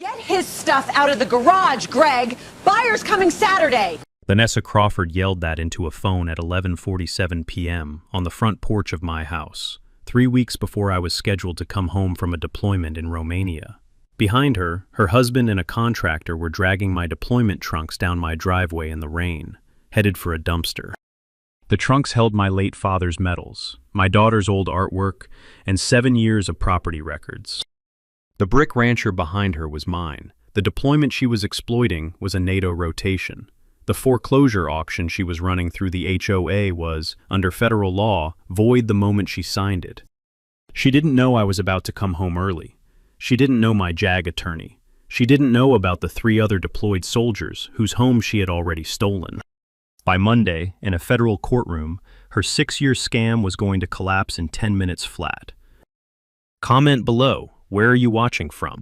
Get his stuff out of the garage, Greg. Buyer's coming Saturday. Vanessa Crawford yelled that into a phone at 11:47 p.m. on the front porch of my house, 3 weeks before I was scheduled to come home from a deployment in Romania. Behind her, her husband and a contractor were dragging my deployment trunks down my driveway in the rain, headed for a dumpster. The trunks held my late father's medals, my daughter's old artwork, and 7 years of property records. The brick rancher behind her was mine. The deployment she was exploiting was a NATO rotation. The foreclosure auction she was running through the HOA was, under federal law, void the moment she signed it. She didn't know I was about to come home early. She didn't know my JAG attorney. She didn't know about the 3 other deployed soldiers whose homes she had already stolen. By Monday, in a federal courtroom, her 6-year scam was going to collapse in 10 minutes flat. Comment below. Where are you watching from?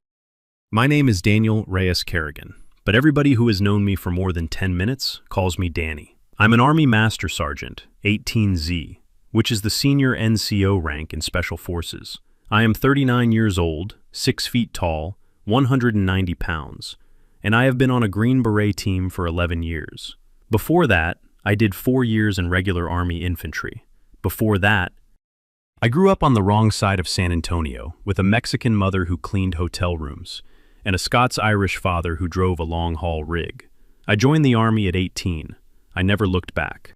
My name is Daniel Reyes Kerrigan, but everybody who has known me for more than 10 minutes calls me Danny. I'm an Army Master Sergeant, 18Z, which is the senior NCO rank in Special Forces. I am 39 years old, 6 feet tall, 190 pounds, and I have been on a Green Beret team for 11 years. Before that, I did 4 years in regular Army infantry. Before that, I grew up on the wrong side of San Antonio, with a Mexican mother who cleaned hotel rooms, and a Scots-Irish father who drove a long-haul rig. I joined the Army at 18. I never looked back.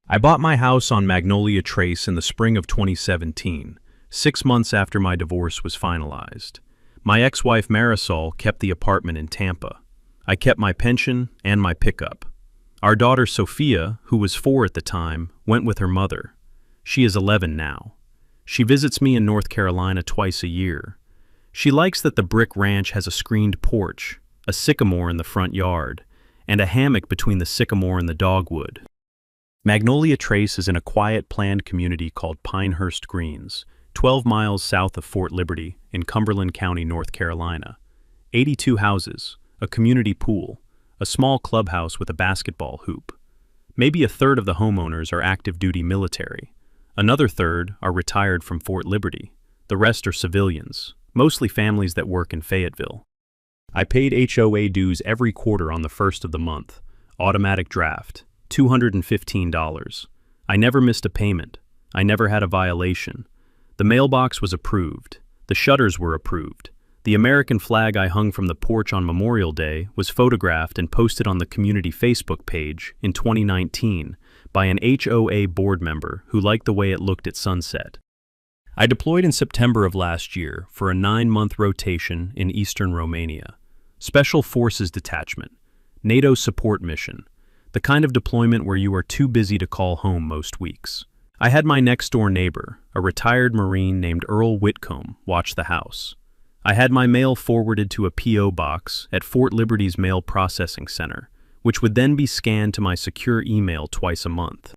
I bought my house on Magnolia Trace in the spring of 2017, 6 months after my divorce was finalized. My ex-wife Marisol kept the apartment in Tampa. I kept my pension and my pickup. Our daughter Sophia, who was 4 at the time, went with her mother. She is 11 now. She visits me in North Carolina twice a year. She likes that the brick ranch has a screened porch, a sycamore in the front yard, and a hammock between the sycamore and the dogwood. Magnolia Trace is in a quiet planned community called Pinehurst Greens, 12 miles south of Fort Liberty in Cumberland County, North Carolina. 82 houses, a community pool, a small clubhouse with a basketball hoop. Maybe a third of the homeowners are active duty military. Another third are retired from Fort Liberty. The rest are civilians, mostly families that work in Fayetteville. I paid HOA dues every quarter on the 1st of the month. Automatic draft, $215. I never missed a payment. I never had a violation. The mailbox was approved. The shutters were approved. The American flag I hung from the porch on Memorial Day was photographed and posted on the community Facebook page in 2019 by an HOA board member who liked the way it looked at sunset. I deployed in September of last year for a 9-month rotation in eastern Romania. Special Forces Detachment, NATO support mission, the kind of deployment where you are too busy to call home most weeks. I had my next-door neighbor, a retired Marine named Earl Whitcomb, watch the house. I had my mail forwarded to a P.O. box at Fort Liberty's Mail Processing Center, which would then be scanned to my secure email twice a month.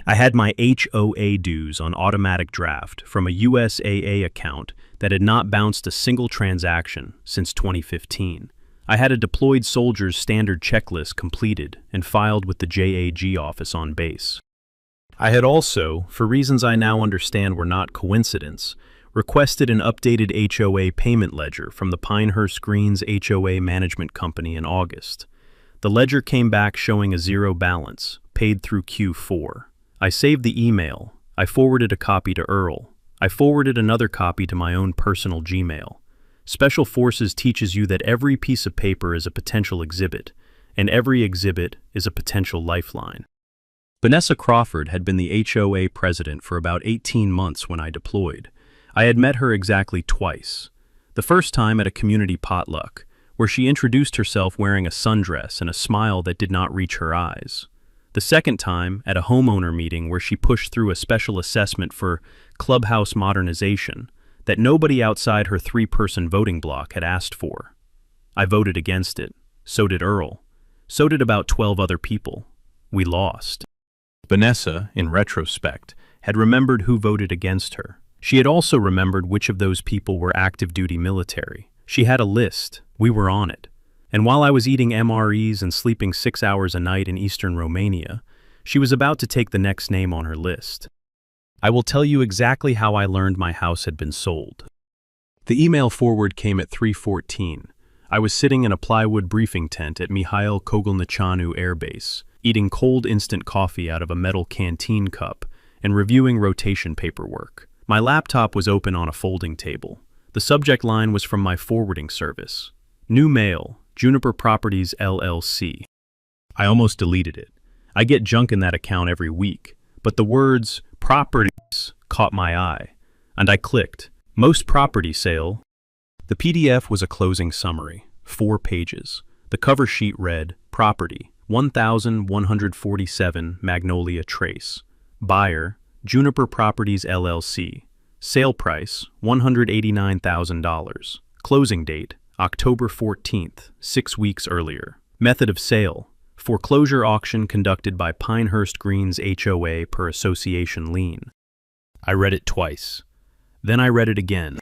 I had my HOA dues on automatic draft from a USAA account that had not bounced a single transaction since 2015. I had a deployed soldier's standard checklist completed and filed with the JAG office on base. I had also, for reasons I now understand were not coincidence, requested an updated HOA payment ledger from the Pinehurst Greens HOA Management Company in August. The ledger came back showing a 0 balance, paid through Q4. I saved the email. I forwarded a copy to Earl. I forwarded another copy to my own personal Gmail. Special Forces teaches you that every piece of paper is a potential exhibit, and every exhibit is a potential lifeline. Vanessa Crawford had been the HOA president for about 18 months when I deployed. I had met her exactly twice. The first time at a community potluck, where she introduced herself wearing a sundress and a smile that did not reach her eyes. The second time at a homeowner meeting where she pushed through a special assessment for clubhouse modernization that nobody outside her 3-person voting block had asked for. I voted against it. So did Earl. So did about 12 other people. We lost. Vanessa, in retrospect, had remembered who voted against her. She had also remembered which of those people were active duty military. She had a list. We were on it. And while I was eating MREs and sleeping 6 hours a night in eastern Romania, she was about to take the next name on her list. I will tell you exactly how I learned my house had been sold. The email forward came at 3:14. I was sitting in a plywood briefing tent at Mihail Kogalnichanu Air Base, eating cold instant coffee out of a metal canteen cup and reviewing rotation paperwork. My laptop was open on a folding table. The subject line was from my forwarding service. New mail, Juniper Properties LLC. I almost deleted it. I get junk in that account every week, but the words properties caught my eye, and I clicked. Most property sale. The PDF was a closing summary, 4 pages. The cover sheet read, Property, 1147 Magnolia Trace. Buyer, Juniper Properties LLC. Sale price, $189,000. Closing date, October 14th, 6 weeks earlier. Method of sale, foreclosure auction conducted by Pinehurst Greens HOA per association lien. I read it twice. Then I read it again.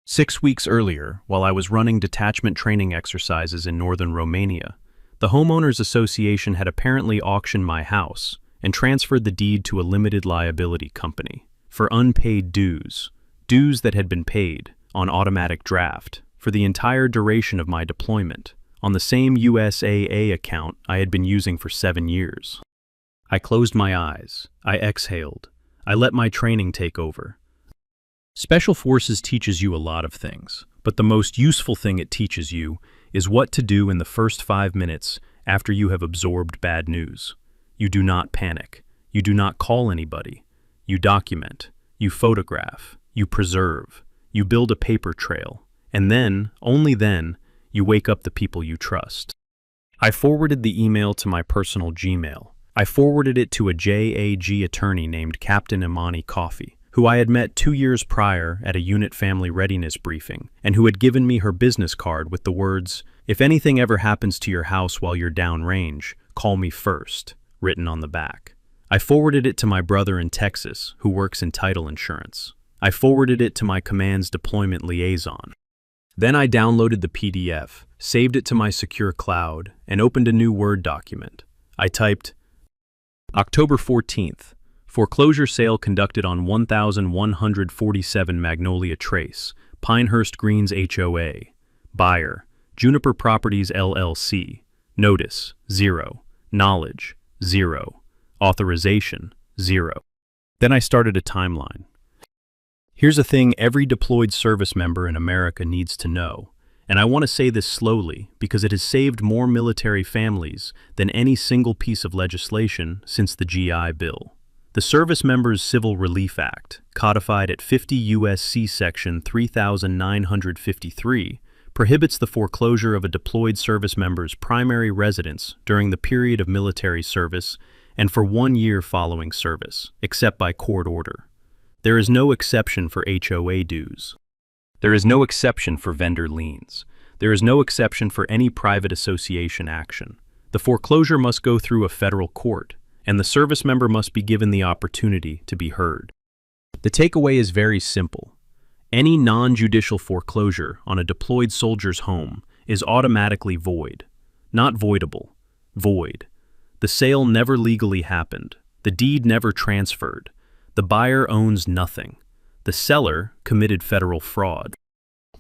6 weeks earlier, while I was running detachment training exercises in northern Romania, the Homeowners Association had apparently auctioned my house and transferred the deed to a limited liability company for unpaid dues that had been paid on automatic draft for the entire duration of my deployment on the same USAA account I had been using for 7 years. I closed my eyes. I exhaled. I let my training take over. Special Forces teaches you a lot of things, but the most useful thing it teaches you is what to do in the first 5 minutes after you have absorbed bad news. You do not panic. You do not call anybody. You document. You photograph. You preserve. You build a paper trail. And then, only then, you wake up the people you trust. I forwarded the email to my personal Gmail. I forwarded it to a JAG attorney named Captain Imani Coffee, who I had met 2 years prior at a unit family readiness briefing, and who had given me her business card with the words, "If anything ever happens to your house while you're downrange, call me first," written on the back. I forwarded it to my brother in Texas, who works in title insurance. I forwarded it to my command's deployment liaison. Then I downloaded the PDF, saved it to my secure cloud, and opened a new Word document. I typed, October 14th, foreclosure sale conducted on 1147 Magnolia Trace, Pinehurst Greens HOA. Buyer, Juniper Properties LLC. Notice, 0. Knowledge, 0. Authorization, 0. Then I started a timeline. Here's a thing every deployed service member in America needs to know, and I want to say this slowly because it has saved more military families than any single piece of legislation since the GI Bill. The Service Members Civil Relief Act, codified at 50 U.S.C. Section 3953, prohibits the foreclosure of a deployed service member's primary residence during the period of military service and for 1 year following service, except by court order. There is no exception for HOA dues. There is no exception for vendor liens. There is no exception for any private association action. The foreclosure must go through a federal court, and the service member must be given the opportunity to be heard. The takeaway is very simple. Any non-judicial foreclosure on a deployed soldier's home is automatically void. Not voidable. Void. The sale never legally happened. The deed never transferred. The buyer owns nothing. The seller committed federal fraud.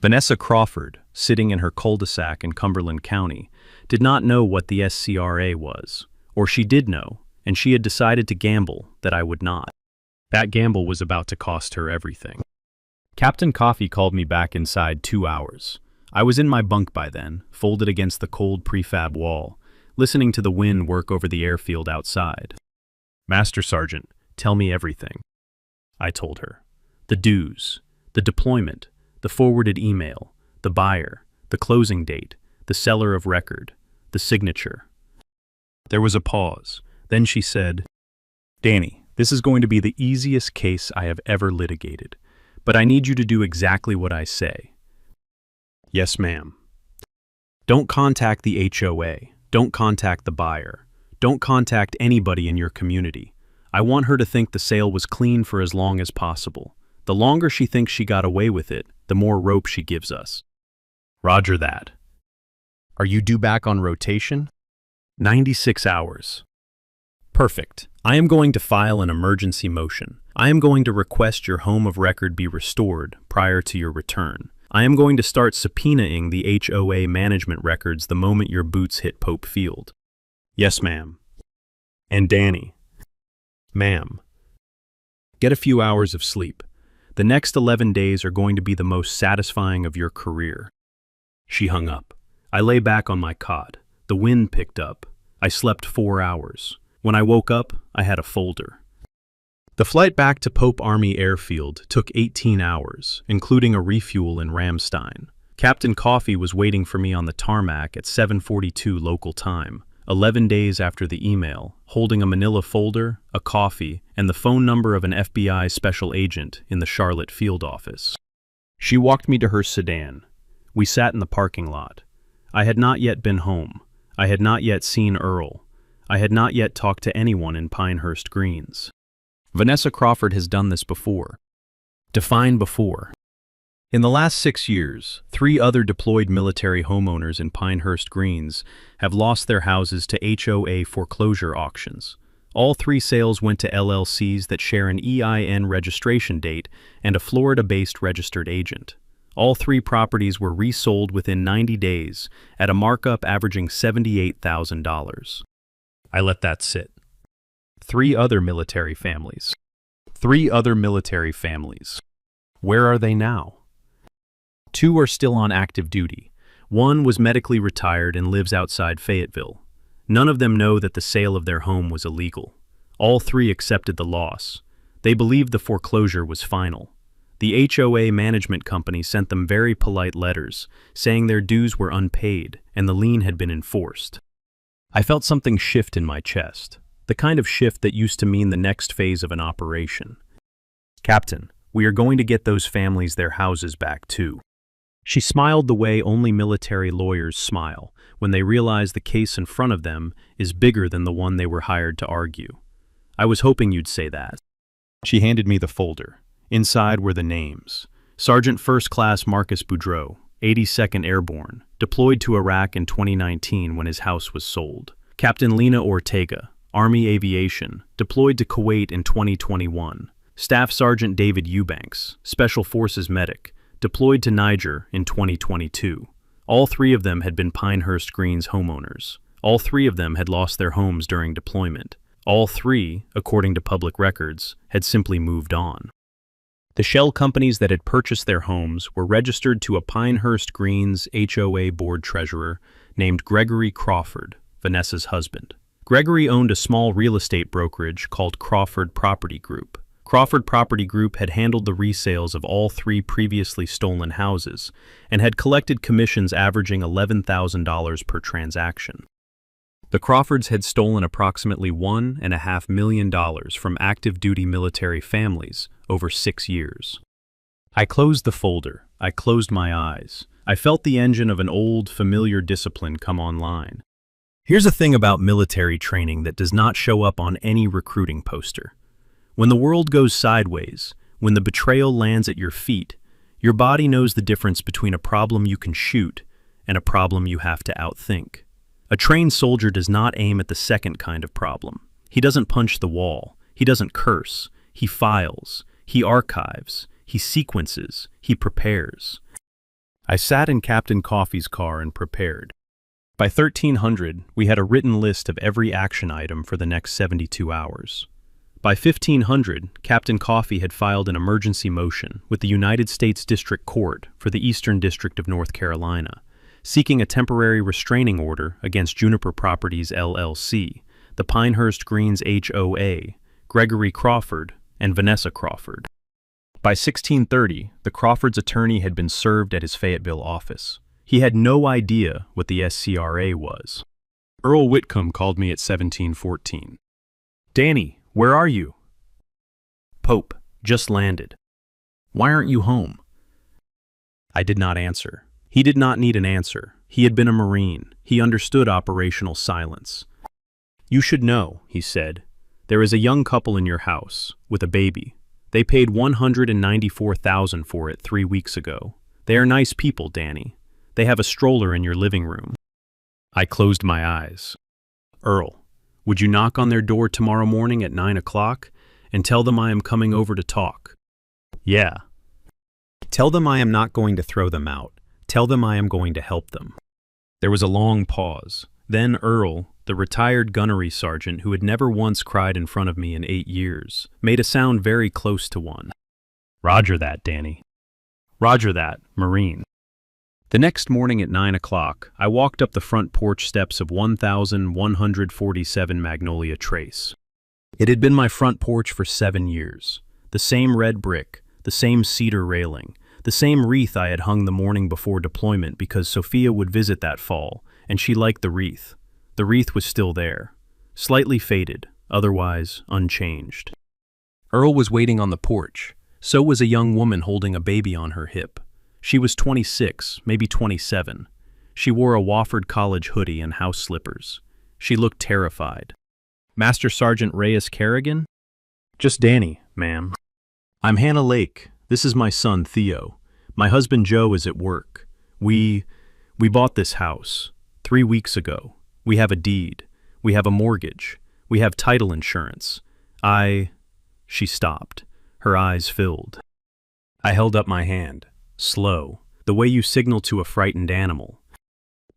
Vanessa Crawford, sitting in her cul-de-sac in Cumberland County, did not know what the SCRA was, or she did know, and she had decided to gamble that I would not. That gamble was about to cost her everything. Captain Coffee called me back inside 2 hours. I was in my bunk by then, folded against the cold prefab wall, listening to the wind work over the airfield outside. Master Sergeant, tell me everything. I told her. The dues, the deployment, the forwarded email, the buyer, the closing date, the seller of record, the signature. There was a pause. Then she said, Danny, this is going to be the easiest case I have ever litigated, but I need you to do exactly what I say. Yes, ma'am. Don't contact the HOA. Don't contact the buyer. Don't contact anybody in your community. I want her to think the sale was clean for as long as possible. The longer she thinks she got away with it, the more rope she gives us. Roger that. Are you due back on rotation? 96 hours. Perfect. I am going to file an emergency motion. I am going to request your home of record be restored prior to your return. I am going to start subpoenaing the HOA management records the moment your boots hit Pope Field. Yes, ma'am. And Danny. Ma'am. Get a few hours of sleep. The next 11 days are going to be the most satisfying of your career. She hung up. I lay back on my cot. The wind picked up. I slept 4 hours. When I woke up, I had a folder. The flight back to Pope Army Airfield took 18 hours, including a refuel in Ramstein. Captain Coffee was waiting for me on the tarmac at 7:42 local time, 11 days after the email, holding a manila folder, a coffee, and the phone number of an FBI special agent in the Charlotte field office. She walked me to her sedan. We sat in the parking lot. I had not yet been home. I had not yet seen Earl. I had not yet talked to anyone in Pinehurst Greens. Vanessa Crawford has done this before. Define before. In the last 6 years, 3 other deployed military homeowners in Pinehurst Greens have lost their houses to HOA foreclosure auctions. All 3 sales went to LLCs that share an EIN registration date and a Florida-based registered agent. All 3 properties were resold within 90 days at a markup averaging $78,000. I let that sit. 3 other military families. 3 other military families. Where are they now? 2 are still on active duty. 1 was medically retired and lives outside Fayetteville. None of them know that the sale of their home was illegal. All 3 accepted the loss. They believed the foreclosure was final. The HOA management company sent them very polite letters, saying their dues were unpaid and the lien had been enforced. I felt something shift in my chest, the kind of shift that used to mean the next phase of an operation. Captain, we are going to get those families their houses back too. She smiled the way only military lawyers smile when they realize the case in front of them is bigger than the one they were hired to argue. I was hoping you'd say that. She handed me the folder. Inside were the names. Sergeant First Class Marcus Boudreau, 82nd Airborne, deployed to Iraq in 2019 when his house was sold. Captain Lena Ortega, Army Aviation, deployed to Kuwait in 2021. Staff Sergeant David Eubanks, Special Forces medic, deployed to Niger in 2022. All 3 of them had been Pinehurst Greens homeowners. All 3 of them had lost their homes during deployment. All 3, according to public records, had simply moved on. The shell companies that had purchased their homes were registered to a Pinehurst Greens HOA board treasurer named Gregory Crawford, Vanessa's husband. Gregory owned a small real estate brokerage called Crawford Property Group. Crawford Property Group had handled the resales of all 3 previously stolen houses and had collected commissions averaging $11,000 per transaction. The Crawfords had stolen approximately $1.5 million from active duty military families over 6 years. I closed the folder. I closed my eyes. I felt the engine of an old, familiar discipline come online. Here's a thing about military training that does not show up on any recruiting poster. When the world goes sideways, when the betrayal lands at your feet, your body knows the difference between a problem you can shoot and a problem you have to outthink. A trained soldier does not aim at the second kind of problem. He doesn't punch the wall. He doesn't curse. He files. He archives. He sequences. He prepares. I sat in Captain Coffee's car and prepared. By 1300, we had a written list of every action item for the next 72 hours. By 1500, Captain Coffee had filed an emergency motion with the United States District Court for the Eastern District of North Carolina, seeking a temporary restraining order against Juniper Properties LLC, the Pinehurst Greens HOA, Gregory Crawford, and Vanessa Crawford. By 1630, the Crawford's attorney had been served at his Fayetteville office. He had no idea what the SCRA was. Earl Whitcomb called me at 1714. Danny, where are you? Pope, just landed. Why aren't you home? I did not answer. He did not need an answer. He had been a Marine. He understood operational silence. You should know, he said. There is a young couple in your house, with a baby. They paid $194,000 for it 3 weeks ago. They are nice people, Danny. They have a stroller in your living room. I closed my eyes. Earl, would you knock on their door tomorrow morning at 9 o'clock and tell them I am coming over to talk? Yeah. Tell them I am not going to throw them out. Tell them I am going to help them." There was a long pause. Then Earl, the retired gunnery sergeant who had never once cried in front of me in 8 years, made a sound very close to one. "Roger that, Danny." "Roger that, Marine." The next morning at 9 o'clock, I walked up the front porch steps of 1147 Magnolia Trace. It had been my front porch for 7 years. The same red brick, the same cedar railing, the same wreath I had hung the morning before deployment because Sophia would visit that fall, and she liked the wreath. The wreath was still there, slightly faded, otherwise unchanged. Earl was waiting on the porch. So was a young woman holding a baby on her hip. She was 26, maybe 27. She wore a Wofford College hoodie and house slippers. She looked terrified. "Master Sergeant Reyes Kerrigan?" "Just Danny, ma'am." "I'm Hannah Lake. This is my son, Theo. My husband, Joe, is at work. We bought this house 3 weeks ago. We have a deed. We have a mortgage. We have title insurance. She stopped. Her eyes filled. I held up my hand, slow, the way you signal to a frightened animal.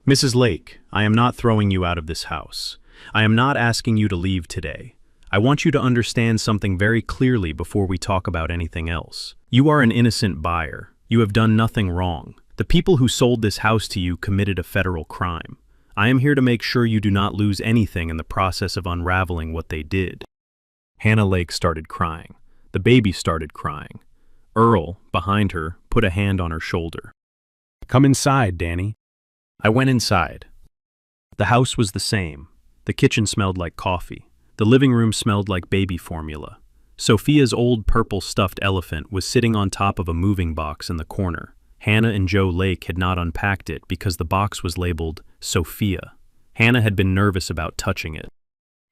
"Mrs. Lake, I am not throwing you out of this house. I am not asking you to leave today. I want you to understand something very clearly before we talk about anything else. You are an innocent buyer. You have done nothing wrong. The people who sold this house to you committed a federal crime. I am here to make sure you do not lose anything in the process of unraveling what they did." Hannah Lake started crying. The baby started crying. Earl, behind her, put a hand on her shoulder. "Come inside, Danny." I went inside. The house was the same. The kitchen smelled like coffee. The living room smelled like baby formula. Sophia's old purple stuffed elephant was sitting on top of a moving box in the corner. Hannah and Joe Lake had not unpacked it because the box was labeled Sophia. Hannah had been nervous about touching it.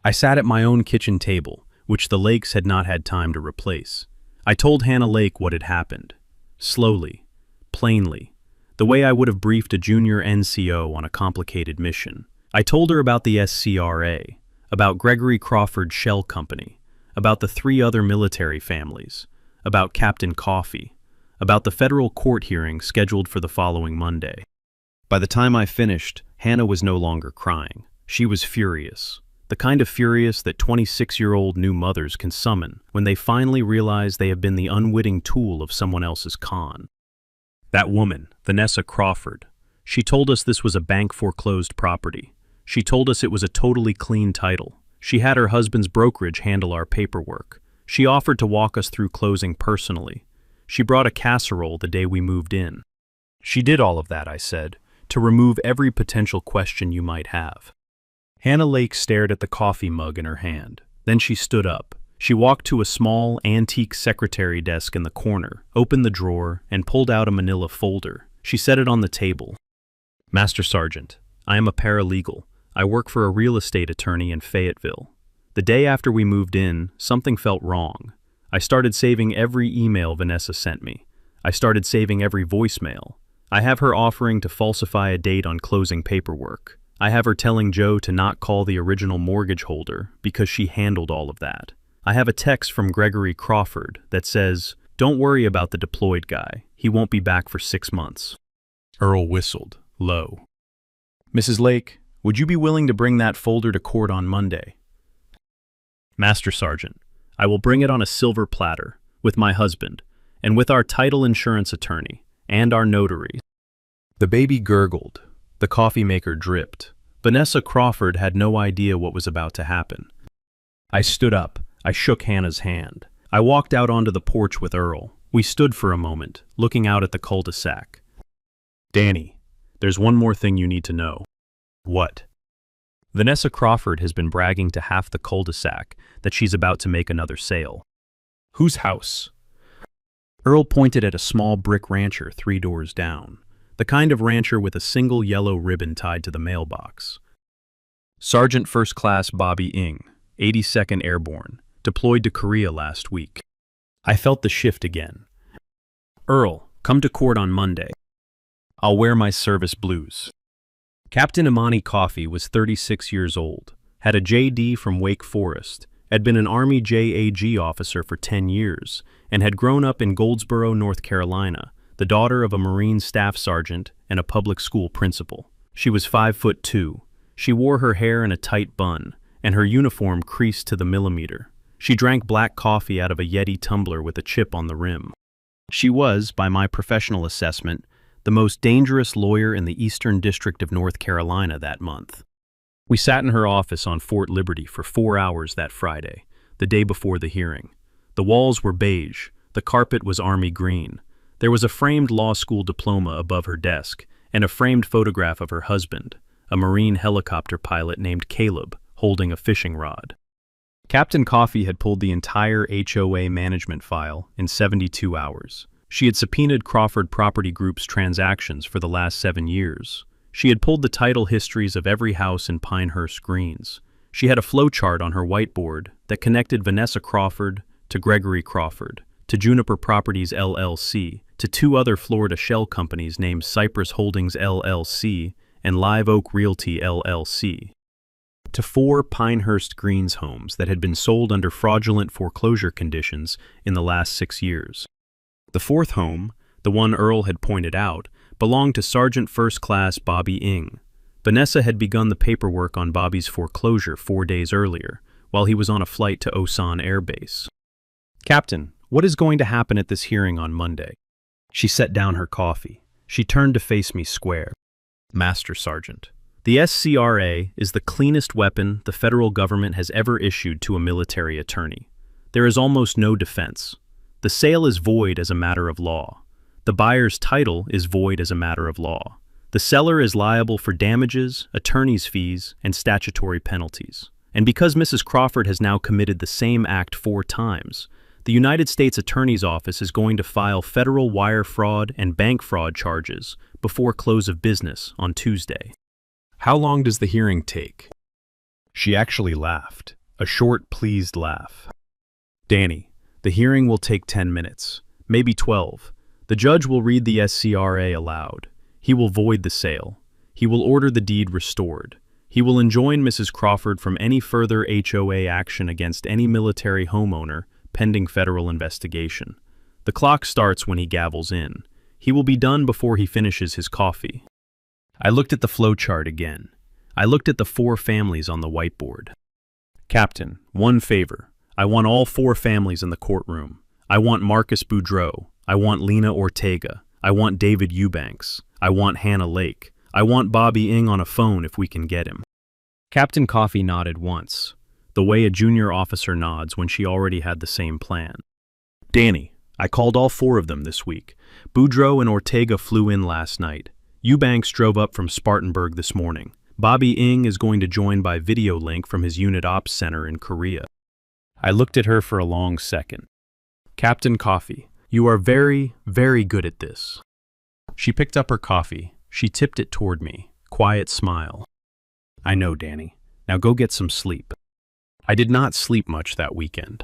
I sat at my own kitchen table, which the Lakes had not had time to replace. I told Hannah Lake what had happened. Slowly, plainly, the way I would have briefed a junior NCO on a complicated mission. I told her about the SCRA, about Gregory Crawford's shell company, about the 3 other military families, about Captain Coffee, about the federal court hearing scheduled for the following Monday. By the time I finished, Hannah was no longer crying. She was furious. The kind of furious that 26-year-old new mothers can summon when they finally realize they have been the unwitting tool of someone else's con. That woman, Vanessa Crawford, she told us this was a bank-foreclosed property. She told us it was a totally clean title. She had her husband's brokerage handle our paperwork. She offered to walk us through closing personally. She brought a casserole the day we moved in. She did all of that, I said, to remove every potential question you might have. Hannah Lake stared at the coffee mug in her hand. Then she stood up. She walked to a small, antique secretary desk in the corner, opened the drawer, and pulled out a manila folder. She set it on the table. "Master Sergeant, I am a paralegal. I work for a real estate attorney in Fayetteville. The day after we moved in, something felt wrong. I started saving every email Vanessa sent me. I started saving every voicemail. I have her offering to falsify a date on closing paperwork. I have her telling Joe to not call the original mortgage holder because she handled all of that. I have a text from Gregory Crawford that says, 'Don't worry about the deployed guy. He won't be back for 6 months.'" Earl whistled, low. "Mrs. Lake, would you be willing to bring that folder to court on Monday?" "Master Sergeant, I will bring it on a silver platter, with my husband, and with our title insurance attorney, and our notary." The baby gurgled. The coffee maker dripped. Vanessa Crawford had no idea what was about to happen. I stood up. I shook Hannah's hand. I walked out onto the porch with Earl. We stood for a moment, looking out at the cul-de-sac. "Danny, there's one more thing you need to know." "What?" "Vanessa Crawford has been bragging to half the cul-de-sac that she's about to make another sale." "Whose house?" Earl pointed at a small brick rancher 3 doors down. The kind of rancher with a single yellow ribbon tied to the mailbox. "Sergeant First Class Bobby Ng, 82nd Airborne, deployed to Korea last week." I felt the shift again. "Earl, come to court on Monday. I'll wear my service blues." Captain Imani Coffee was 36 years old, had a JD from Wake Forest, had been an Army JAG officer for 10 years, and had grown up in Goldsboro, North Carolina, the daughter of a Marine staff sergeant and a public school principal. She was 5'2". She wore her hair in a tight bun, and her uniform creased to the millimeter. She drank black coffee out of a Yeti tumbler with a chip on the rim. She was, by my professional assessment, the most dangerous lawyer in the Eastern District of North Carolina that month. We sat in her office on Fort Liberty for 4 hours that Friday, the day before the hearing. The walls were beige, the carpet was army green. There was a framed law school diploma above her desk, and a framed photograph of her husband, a Marine helicopter pilot named Caleb, holding a fishing rod. Captain Coffee had pulled the entire HOA management file in 72 hours. She had subpoenaed Crawford Property Group's transactions for the last 7 years. She had pulled the title histories of every house in Pinehurst Greens. She had a flowchart on her whiteboard that connected Vanessa Crawford to Gregory Crawford, to Juniper Properties LLC, to 2 other Florida shell companies named Cypress Holdings LLC and Live Oak Realty LLC, to 4 Pinehurst Greens homes that had been sold under fraudulent foreclosure conditions in the last 6 years. The 4th home, the one Earl had pointed out, belonged to Sergeant First Class Bobby Ing. Vanessa had begun the paperwork on Bobby's foreclosure 4 days earlier, while he was on a flight to Osan Air Base. "Captain, what is going to happen at this hearing on Monday?" She set down her coffee. She turned to face me square. "Master Sergeant, the SCRA is the cleanest weapon the federal government has ever issued to a military attorney. There is almost no defense. The sale is void as a matter of law. The buyer's title is void as a matter of law. The seller is liable for damages, attorney's fees, and statutory penalties. And because Mrs. Crawford has now committed the same act 4 times, the United States Attorney's Office is going to file federal wire fraud and bank fraud charges before close of business on Tuesday." "How long does the hearing take?" She actually laughed, a short, pleased laugh. "Danny, the hearing will take 10 minutes, maybe 12. The judge will read the SCRA aloud. He will void the sale. He will order the deed restored. He will enjoin Mrs. Crawford from any further HOA action against any military homeowner pending federal investigation. The clock starts when he gavels in. He will be done before he finishes his coffee." I looked at the flowchart again. I looked at the 4 families on the whiteboard. "Captain, one favor. I want all 4 families in the courtroom. I want Marcus Boudreaux. I want Lena Ortega. I want David Eubanks. I want Hannah Lake. I want Bobby Ing on a phone if we can get him." Captain Coffee nodded once, the way a junior officer nods when she already had the same plan. "Danny, I called all 4 of them this week. Boudreaux and Ortega flew in last night. Eubanks drove up from Spartanburg this morning. Bobby Ing is going to join by video link from his unit ops center in Korea." I looked at her for a long second. "Captain Coffee, you are very, very good at this." She picked up her coffee. She tipped it toward me. Quiet smile. "I know, Danny. Now go get some sleep." I did not sleep much that weekend.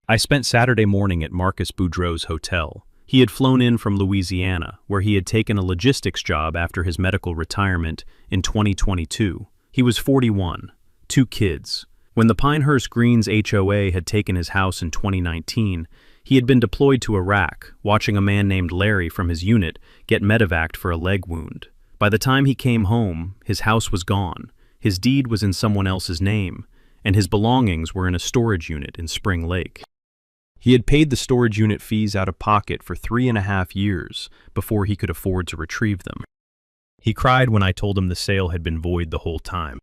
I spent Saturday morning at Marcus Boudreaux's hotel. He had flown in from Louisiana, where he had taken a logistics job after his medical retirement in 2022. He was 41, 2 kids. When the Pinehurst Greens HOA had taken his house in 2019, he had been deployed to Iraq, watching a man named Larry from his unit get medevaced for a leg wound. By the time he came home, his house was gone, his deed was in someone else's name, and his belongings were in a storage unit in Spring Lake. He had paid the storage unit fees out of pocket for 3.5 years before he could afford to retrieve them. He cried when I told him the sale had been void the whole time.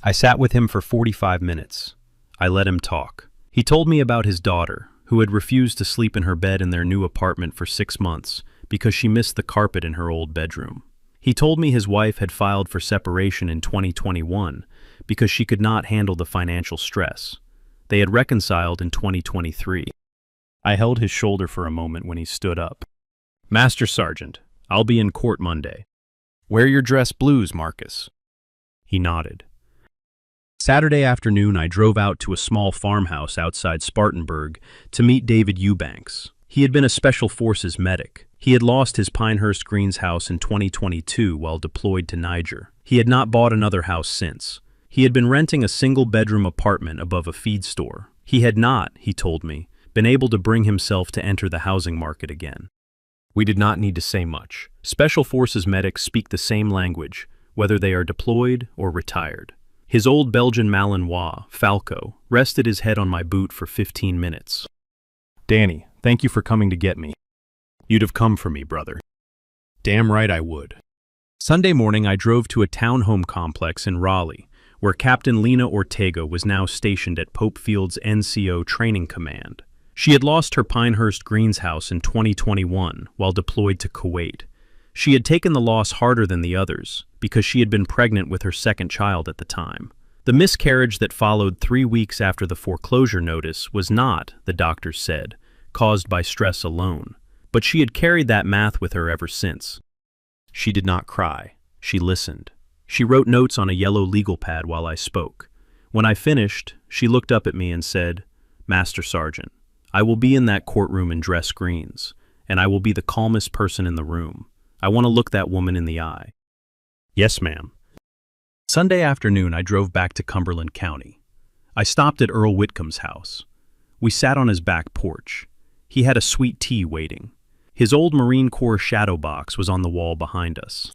I sat with him for 45 minutes. I let him talk. He told me about his daughter, who had refused to sleep in her bed in their new apartment for 6 months because she missed the carpet in her old bedroom. He told me his wife had filed for separation in 2021 because she could not handle the financial stress. They had reconciled in 2023. I held his shoulder for a moment when he stood up. "Master Sergeant, I'll be in court Monday. Wear your dress blues, Marcus." He nodded. Saturday afternoon, I drove out to a small farmhouse outside Spartanburg to meet David Eubanks. He had been a Special Forces medic. He had lost his Pinehurst Greens house in 2022 while deployed to Niger. He had not bought another house since. He had been renting a single-bedroom apartment above a feed store. He had not, he told me, been able to bring himself to enter the housing market again. We did not need to say much. Special Forces medics speak the same language, whether they are deployed or retired. His old Belgian Malinois, Falco, rested his head on my boot for 15 minutes. Danny, thank you for coming to get me. You'd have come for me, brother. Damn right I would. Sunday morning I drove to a townhome complex in Raleigh, where Captain Lena Ortega was now stationed at Pope Field's NCO Training Command. She had lost her Pinehurst Greens house in 2021 while deployed to Kuwait. She had taken the loss harder than the others because she had been pregnant with her second child at the time. The miscarriage that followed 3 weeks after the foreclosure notice was not, the doctors said, caused by stress alone, but she had carried that math with her ever since. She did not cry. She listened. She wrote notes on a yellow legal pad while I spoke. When I finished, she looked up at me and said, "Master Sergeant, I will be in that courtroom in dress greens, and I will be the calmest person in the room. I want to look that woman in the eye." "Yes, ma'am." Sunday afternoon, I drove back to Cumberland County. I stopped at Earl Whitcomb's house. We sat on his back porch. He had a sweet tea waiting. His old Marine Corps shadow box was on the wall behind us.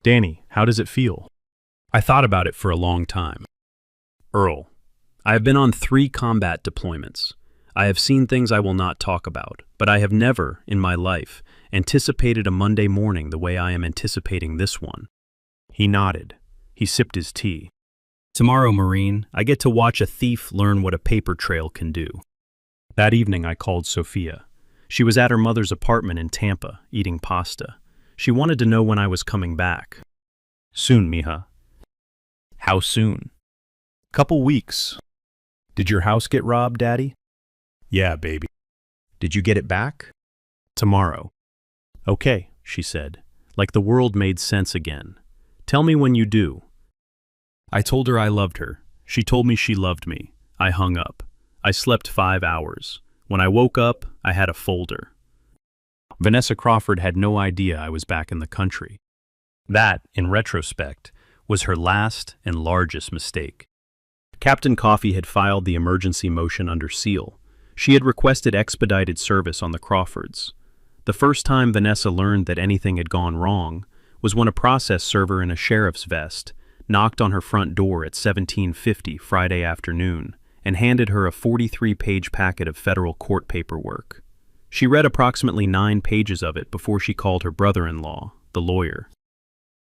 "Danny, how does it feel?" I thought about it for a long time. "Earl, I have been on 3 combat deployments. I have seen things I will not talk about, but I have never, in my life, anticipated a Monday morning the way I am anticipating this one." He nodded. He sipped his tea. "Tomorrow, Marine, I get to watch a thief learn what a paper trail can do." That evening I called Sophia. She was at her mother's apartment in Tampa, eating pasta. She wanted to know when I was coming back. "Soon, mija." "How soon?" "Couple weeks." "Did your house get robbed, Daddy?" "Yeah, baby." "Did you get it back?" "Tomorrow." "Okay," she said, like the world made sense again. "Tell me when you do." I told her I loved her. She told me she loved me. I hung up. I slept 5 hours. When I woke up, I had a folder. Vanessa Crawford had no idea I was back in the country. That, in retrospect, was her last and largest mistake. Captain Coffey had filed the emergency motion under seal. She had requested expedited service on the Crawfords. The first time Vanessa learned that anything had gone wrong was when a process server in a sheriff's vest knocked on her front door at 17:50 Friday afternoon and handed her a 43-page packet of federal court paperwork. She read approximately 9 pages of it before she called her brother-in-law, the lawyer.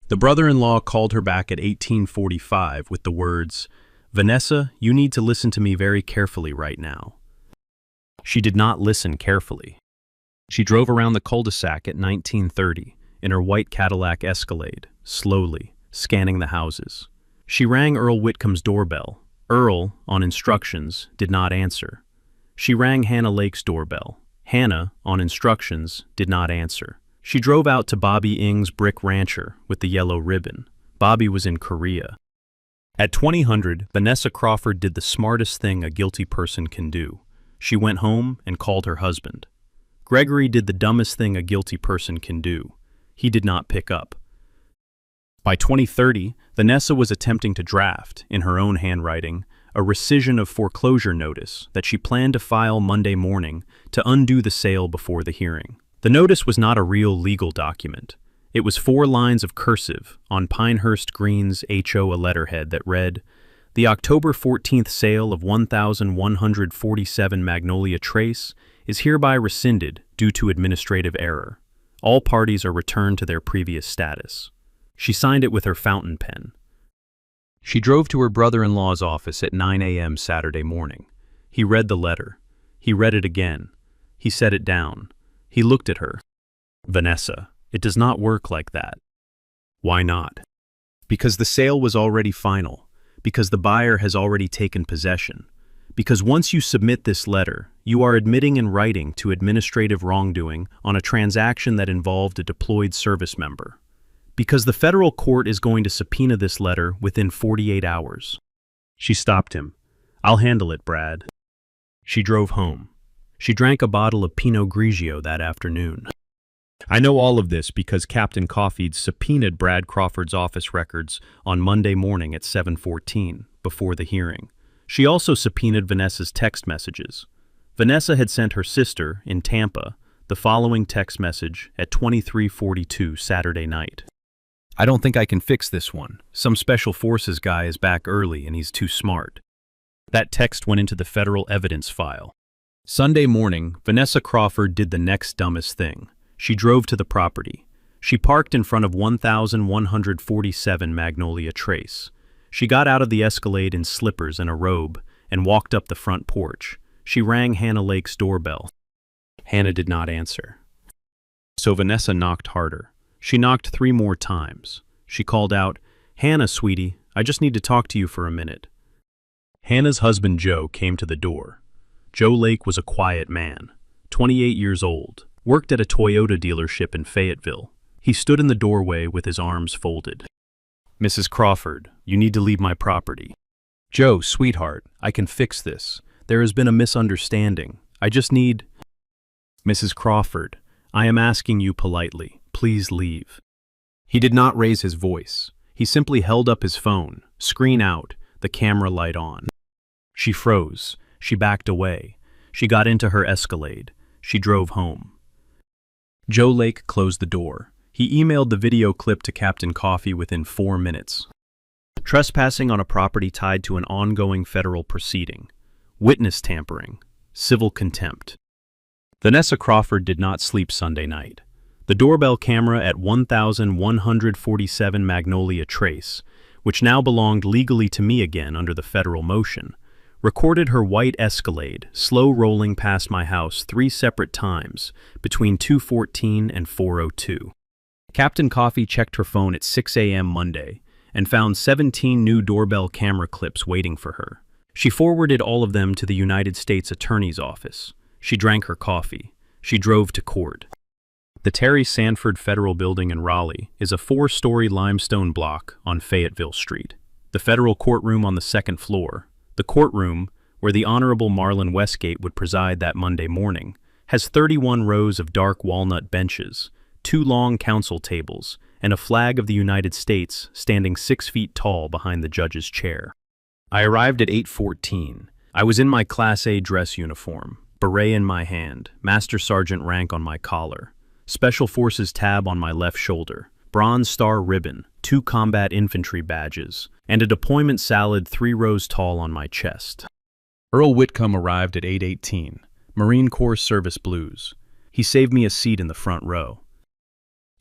The brother-in-law called her back at 18:45 with the words, "Vanessa, you need to listen to me very carefully right now." She did not listen carefully. She drove around the cul-de-sac at 1930 in her white Cadillac Escalade, slowly, scanning the houses. She rang Earl Whitcomb's doorbell. Earl, on instructions, did not answer. She rang Hannah Lake's doorbell. Hannah, on instructions, did not answer. She drove out to Bobby Ng's brick rancher with the yellow ribbon. Bobby was in Korea. At 2000, Vanessa Crawford did the smartest thing a guilty person can do. She went home and called her husband. Gregory did the dumbest thing a guilty person can do. He did not pick up. By 2030, Vanessa was attempting to draft, in her own handwriting, a rescission of foreclosure notice that she planned to file Monday morning to undo the sale before the hearing. The notice was not a real legal document. It was 4 lines of cursive on Pinehurst Green's HOA letterhead that read, "The October 14th sale of 1147 Magnolia Trace is hereby rescinded due to administrative error. All parties are returned to their previous status." She signed it with her fountain pen. She drove to her brother-in-law's office at 9 a.m. Saturday morning. He read the letter. He read it again. He set it down. He looked at her. "Vanessa, it does not work like that." "Why not?" "Because the sale was already final. Because the buyer has already taken possession. Because once you submit this letter, you are admitting in writing to administrative wrongdoing on a transaction that involved a deployed service member. Because the federal court is going to subpoena this letter within 48 hours. She stopped him. "I'll handle it, Brad." She drove home. She drank a bottle of Pinot Grigio that afternoon. I know all of this because Captain Coffey subpoenaed Brad Crawford's office records on Monday morning at 7:14, before the hearing. She also subpoenaed Vanessa's text messages. Vanessa had sent her sister, in Tampa, the following text message at 23:42 Saturday night. I don't think I can fix this one. Some special forces guy is back early and he's too smart. That text went into the federal evidence file. Sunday morning, Vanessa Crawford did the next dumbest thing. She drove to the property. She parked in front of 1147 Magnolia Trace. She got out of the Escalade in slippers and a robe and walked up the front porch. She rang Hannah Lake's doorbell. Hannah did not answer. So Vanessa knocked harder. She knocked 3 more times. She called out, "Hannah, sweetie, I just need to talk to you for a minute." Hannah's husband Joe came to the door. Joe Lake was a quiet man, 28 years old, worked at a Toyota dealership in Fayetteville. He stood in the doorway with his arms folded. "Mrs. Crawford, you need to leave my property." "Joe, sweetheart, I can fix this. There has been a misunderstanding. I just need—" "Mrs. Crawford, I am asking you politely. Please leave." He did not raise his voice. He simply held up his phone, screen out, the camera light on. She froze. She backed away. She got into her Escalade. She drove home. Joe Lake closed the door. He emailed the video clip to Captain Coffee within 4 minutes. Trespassing on a property tied to an ongoing federal proceeding. Witness tampering. Civil contempt. Vanessa Crawford did not sleep Sunday night. The doorbell camera at 1147 Magnolia Trace, which now belonged legally to me again under the federal motion, recorded her white Escalade slow rolling past my house 3 separate times between 2:14 and 4:02. Captain Coffee checked her phone at 6 a.m. Monday and found 17 new doorbell camera clips waiting for her. She forwarded all of them to the United States Attorney's Office. She drank her coffee. She drove to court. The Terry Sanford Federal Building in Raleigh is a 4-story limestone block on Fayetteville Street. The federal courtroom on the 2nd floor, the courtroom where the Honorable Marlon Westgate would preside that Monday morning, has 31 rows of dark walnut benches, 2 long counsel tables, and a flag of the United States standing 6 feet tall behind the judge's chair. I arrived at 8:14. I was in my Class A dress uniform, beret in my hand, Master Sergeant rank on my collar, Special Forces tab on my left shoulder, Bronze Star ribbon, 2 combat infantry badges, and a deployment salad 3 rows tall on my chest. Earl Whitcomb arrived at 8:18, Marine Corps Service Blues. He saved me a seat in the front row.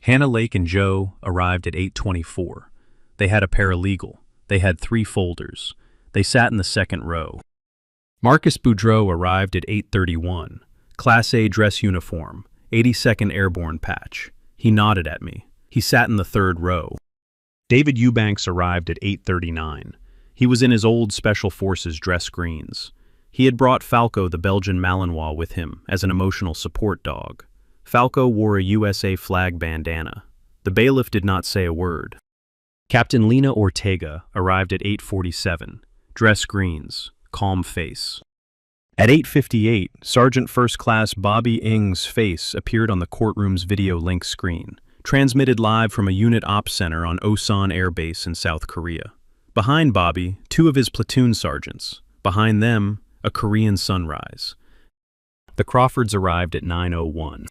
Hannah Lake and Joe arrived at 8:24. They had a paralegal. They had 3 folders. They sat in the 2nd row. Marcus Boudreau arrived at 8:31. Class A dress uniform, 82nd Airborne patch. He nodded at me. He sat in the 3rd row. David Eubanks arrived at 8:39. He was in his old Special Forces dress greens. He had brought Falco the Belgian Malinois with him as an emotional support dog. Falco wore a USA flag bandana. The bailiff did not say a word. Captain Lena Ortega arrived at 8:47. Dress greens, calm face. At 8:58, Sergeant First Class Bobby Ng's face appeared on the courtroom's video link screen, transmitted live from a unit ops center on Osan Air Base in South Korea. Behind Bobby, 2 of his platoon sergeants. Behind them, a Korean sunrise. The Crawfords arrived at 9:01.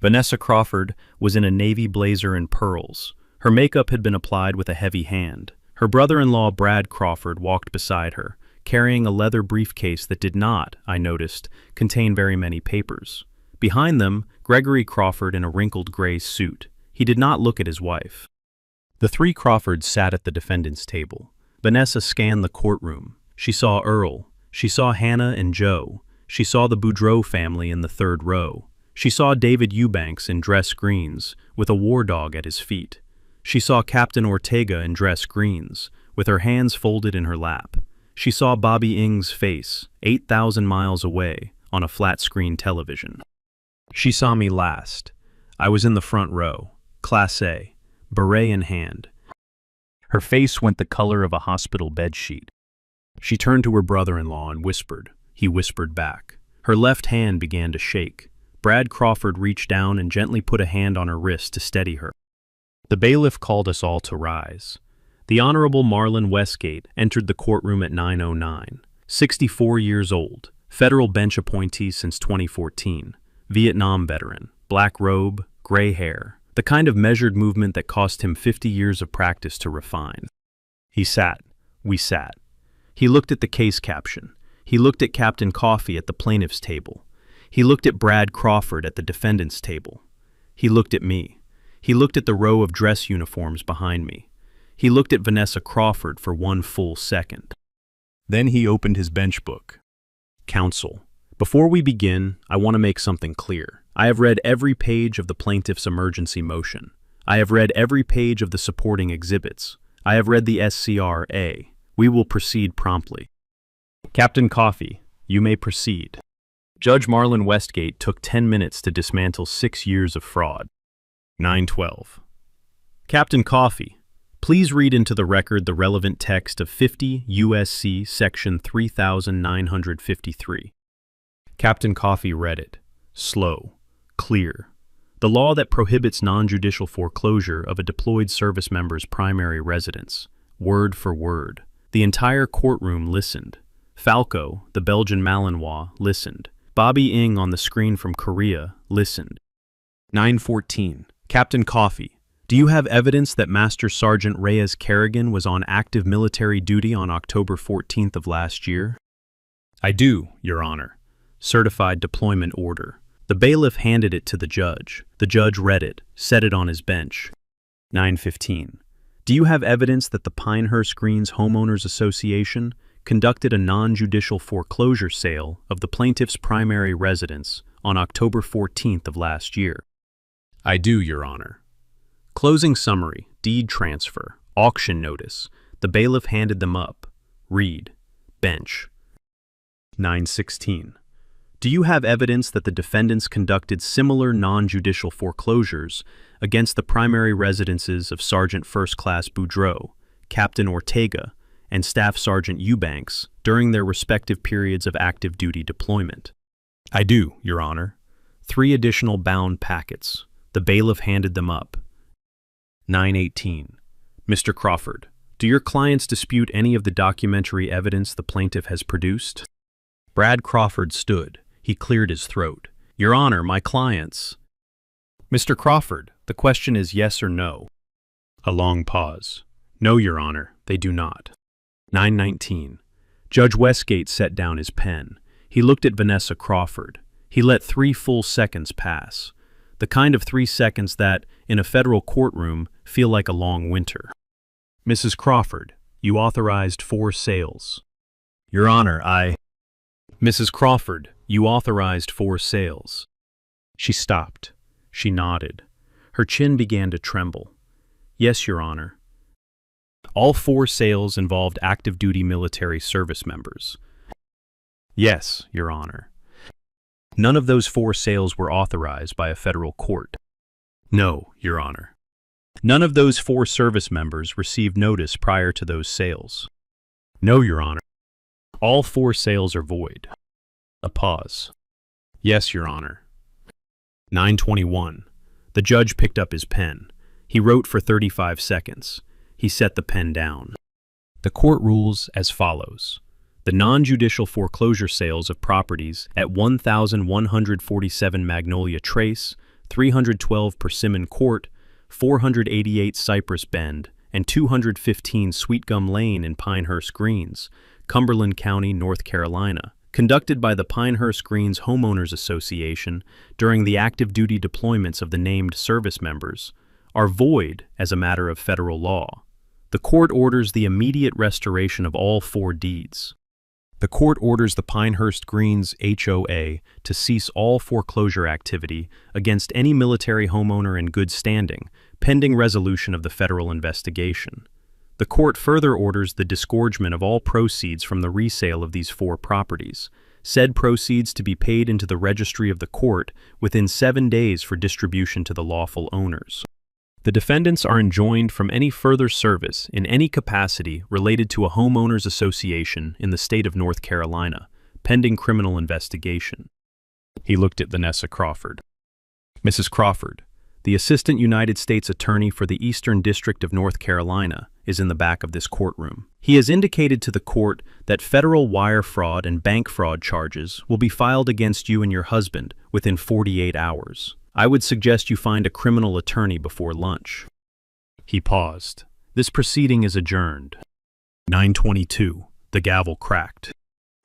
Vanessa Crawford was in a navy blazer and pearls. Her makeup had been applied with a heavy hand. Her brother-in-law Brad Crawford walked beside her, carrying a leather briefcase that did not, I noticed, contain very many papers. Behind them, Gregory Crawford in a wrinkled gray suit. He did not look at his wife. The 3 Crawfords sat at the defendant's table. Vanessa scanned the courtroom. She saw Earl. She saw Hannah and Joe. She saw the Boudreau family in the 3rd row. She saw David Eubanks in dress greens, with a war dog at his feet. She saw Captain Ortega in dress greens, with her hands folded in her lap. She saw Bobby Ng's face, 8,000 miles away, on a flat-screen television. She saw me last. I was in the front row, Class A, beret in hand. Her face went the color of a hospital bedsheet. She turned to her brother-in-law and whispered. He whispered back. Her left hand began to shake. Brad Crawford reached down and gently put a hand on her wrist to steady her. The bailiff called us all to rise. The Honorable Marlon Westgate entered the courtroom at 9:09. 64 years old, federal bench appointee since 2014. Vietnam veteran, black robe, gray hair, the kind of measured movement that cost him 50 years of practice to refine. He sat. We sat. He looked at the case caption. He looked at Captain Coffee at the plaintiff's table. He looked at Brad Crawford at the defendant's table. He looked at me. He looked at the row of dress uniforms behind me. He looked at Vanessa Crawford for 1 full second. Then he opened his bench book. Counsel, before we begin, I want to make something clear. I have read every page of the plaintiff's emergency motion. I have read every page of the supporting exhibits. I have read the SCRA. We will proceed promptly. Captain Coffee, you may proceed. Judge Marlon Westgate took 10 minutes to dismantle 6 years of fraud. 9:12. Captain Coffee, please read into the record the relevant text of 50 U.S.C. Section 3953. Captain Coffee read it. Slow. Clear. The law that prohibits non-judicial foreclosure of a deployed service member's primary residence. Word for word. The entire courtroom listened. Falco, the Belgian Malinois, listened. Bobby Ng on the screen from Korea listened. 9:14. Captain Coffee, do you have evidence that Master Sergeant Reyes Kerrigan was on active military duty on October 14th of last year? I do, Your Honor. Certified deployment order. The bailiff handed it to the judge. The judge read it, set it on his bench. 9:15. Do you have evidence that the Pinehurst Greens Homeowners Association conducted a non-judicial foreclosure sale of the plaintiff's primary residence on October 14th of last year? I do, Your Honor. Closing summary, deed transfer, auction notice. The bailiff handed them up. Read. Bench. 9:16. Do you have evidence that the defendants conducted similar non-judicial foreclosures against the primary residences of Sergeant First Class Boudreaux, Captain Ortega, and Staff Sergeant Eubanks during their respective periods of active duty deployment? I do, Your Honor. 3 additional bound packets. The bailiff handed them up. 9:18. Mr. Crawford, do your clients dispute any of the documentary evidence the plaintiff has produced? Brad Crawford stood. He cleared his throat. Your Honor, my clients. Mr. Crawford, the question is yes or no. A long pause. No, Your Honor, they do not. 9:19. Judge Westgate set down his pen. He looked at Vanessa Crawford. He let 3 full seconds pass. The kind of 3 seconds that, in a federal courtroom, feel like a long winter. Mrs. Crawford, you authorized 4 sales. Your Honor, Mrs. Crawford, you authorized 4 sales. She stopped. She nodded. Her chin began to tremble. Yes, Your Honor. All 4 sales involved active-duty military service members. Yes, Your Honor. None of those 4 sales were authorized by a federal court. No, Your Honor. None of those 4 service members received notice prior to those sales. No, Your Honor. All 4 sales are void. A pause. Yes, Your Honor. 9:21. The judge picked up his pen. He wrote for 35 seconds. He set the pen down. The court rules as follows. The non-judicial foreclosure sales of properties at 1,147 Magnolia Trace, 312 Persimmon Court, 488 Cypress Bend, and 215 Sweet Gum Lane in Pinehurst Greens, Cumberland County, North Carolina, conducted by the Pinehurst Greens Homeowners Association during the active duty deployments of the named service members, are void as a matter of federal law. The court orders the immediate restoration of all 4 deeds. The court orders the Pinehurst Greens HOA to cease all foreclosure activity against any military homeowner in good standing, pending resolution of the federal investigation. The court further orders the disgorgement of all proceeds from the resale of these 4 properties, said proceeds to be paid into the registry of the court within 7 days for distribution to the lawful owners. The defendants are enjoined from any further service in any capacity related to a homeowners association in the state of North Carolina, pending criminal investigation. He looked at Vanessa Crawford. Mrs. Crawford, the Assistant United States Attorney for the Eastern District of North Carolina, is in the back of this courtroom. He has indicated to the court that federal wire fraud and bank fraud charges will be filed against you and your husband within 48 hours. I would suggest you find a criminal attorney before lunch." He paused. This proceeding is adjourned. 9:22. The gavel cracked.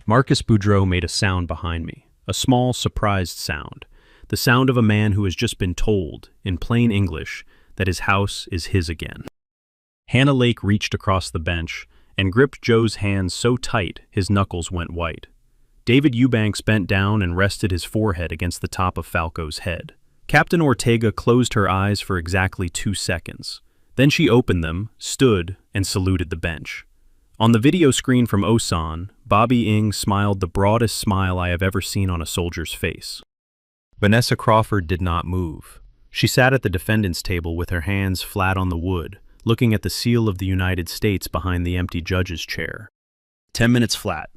Marcus Boudreau made a sound behind me, a small, surprised sound, the sound of a man who has just been told, in plain English, that his house is his again. Hannah Lake reached across the bench and gripped Joe's hands so tight his knuckles went white. David Eubanks bent down and rested his forehead against the top of Falco's head. Captain Ortega closed her eyes for exactly 2 seconds. Then she opened them, stood, and saluted the bench. On the video screen from Osan, Bobby Ng smiled the broadest smile I have ever seen on a soldier's face. Vanessa Crawford did not move. She sat at the defendant's table with her hands flat on the wood, looking at the seal of the United States behind the empty judge's chair. 10 minutes flat.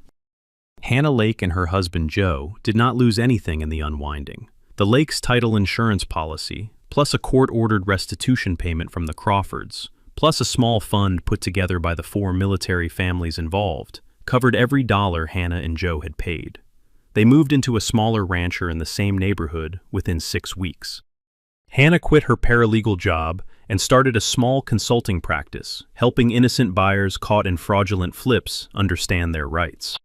Hannah Lake and her husband Joe did not lose anything in the unwinding. The Lake's title insurance policy, plus a court-ordered restitution payment from the Crawfords, plus a small fund put together by the 4 military families involved, covered every dollar Hannah and Joe had paid. They moved into a smaller rancher in the same neighborhood within 6 weeks. Hannah quit her paralegal job and started a small consulting practice, helping innocent buyers caught in fraudulent flips understand their rights.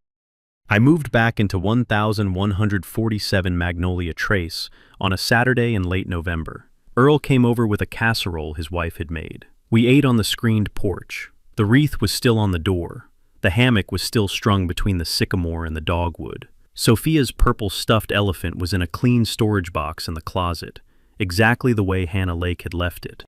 I moved back into 1147 Magnolia Trace on a Saturday in late November. Earl came over with a casserole his wife had made. We ate on the screened porch. The wreath was still on the door. The hammock was still strung between the sycamore and the dogwood. Sophia's purple stuffed elephant was in a clean storage box in the closet, exactly the way Hannah Lake had left it.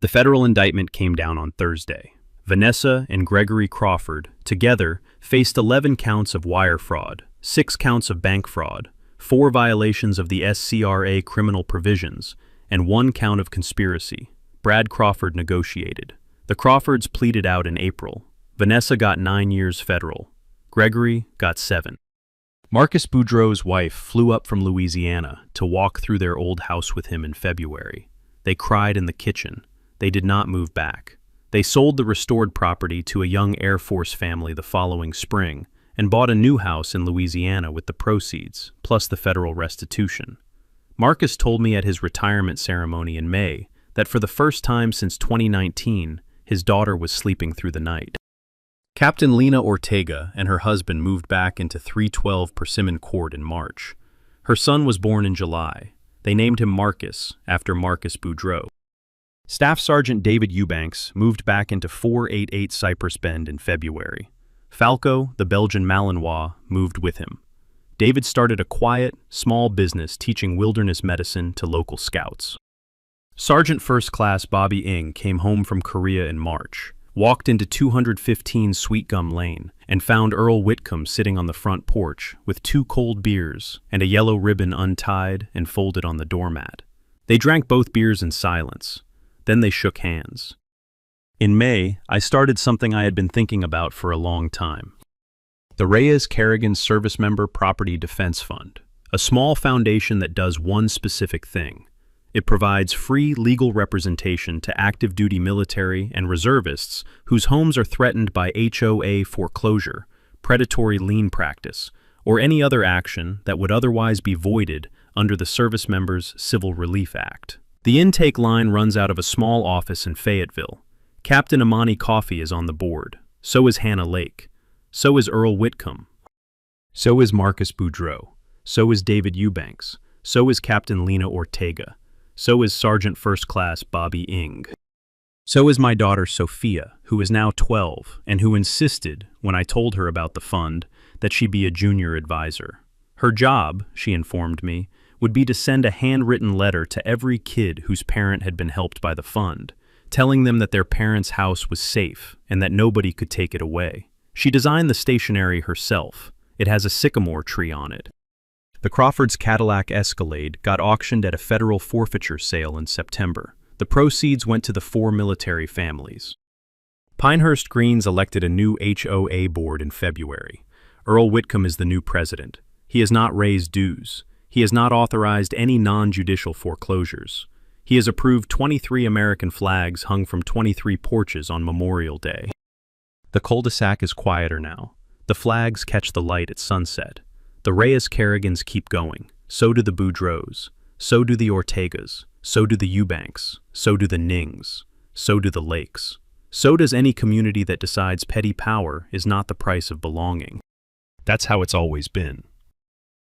The federal indictment came down on Thursday. Vanessa and Gregory Crawford, together, faced 11 counts of wire fraud, 6 counts of bank fraud, 4 violations of the SCRA criminal provisions, and 1 count of conspiracy. Brad Crawford negotiated. The Crawfords pleaded out in April. Vanessa got 9 years federal. Gregory got 7. Marcus Boudreau's wife flew up from Louisiana to walk through their old house with him in February. They cried in the kitchen. They did not move back. They sold the restored property to a young Air Force family the following spring and bought a new house in Louisiana with the proceeds, plus the federal restitution. Marcus told me at his retirement ceremony in May that for the first time since 2019, his daughter was sleeping through the night. Captain Lena Ortega and her husband moved back into 312 Persimmon Court in March. Her son was born in July. They named him Marcus, after Marcus Boudreau. Staff Sergeant David Eubanks moved back into 488 Cypress Bend in February. Falco, the Belgian Malinois, moved with him. David started a quiet, small business teaching wilderness medicine to local scouts. Sergeant First Class Bobby Ng came home from Korea in March, walked into 215 Sweet Gum Lane, and found Earl Whitcomb sitting on the front porch with 2 cold beers and a yellow ribbon untied and folded on the doormat. They drank both beers in silence. Then they shook hands. In May, I started something I had been thinking about for a long time. The Reyes Kerrigan Service Member Property Defense Fund, a small foundation that does one specific thing. It provides free legal representation to active duty military and reservists whose homes are threatened by HOA foreclosure, predatory lien practice, or any other action that would otherwise be voided under the Service Members Civil Relief Act. The intake line runs out of a small office in Fayetteville. Captain Amani Coffey is on the board. So is Hannah Lake. So is Earl Whitcomb. So is Marcus Boudreau. So is David Eubanks. So is Captain Lena Ortega. So is Sergeant First Class Bobby Ng. So is my daughter Sophia, who is now 12, and who insisted, when I told her about the fund, that she be a junior advisor. Her job, she informed me, would be to send a handwritten letter to every kid whose parent had been helped by the fund, telling them that their parent's house was safe and that nobody could take it away. She designed the stationery herself. It has a sycamore tree on it. The Crawfords' Cadillac Escalade got auctioned at a federal forfeiture sale in September. The proceeds went to the 4 military families. Pinehurst Greens elected a new HOA board in February. Earl Whitcomb is the new president. He has not raised dues. He has not authorized any non-judicial foreclosures. He has approved 23 American flags hung from 23 porches on Memorial Day. The cul-de-sac is quieter now. The flags catch the light at sunset. The Reyes-Kerrigans keep going. So do the Boudreaux. So do the Ortegas. So do the Eubanks. So do the Nings. So do the Lakes. So does any community that decides petty power is not the price of belonging. That's how it's always been.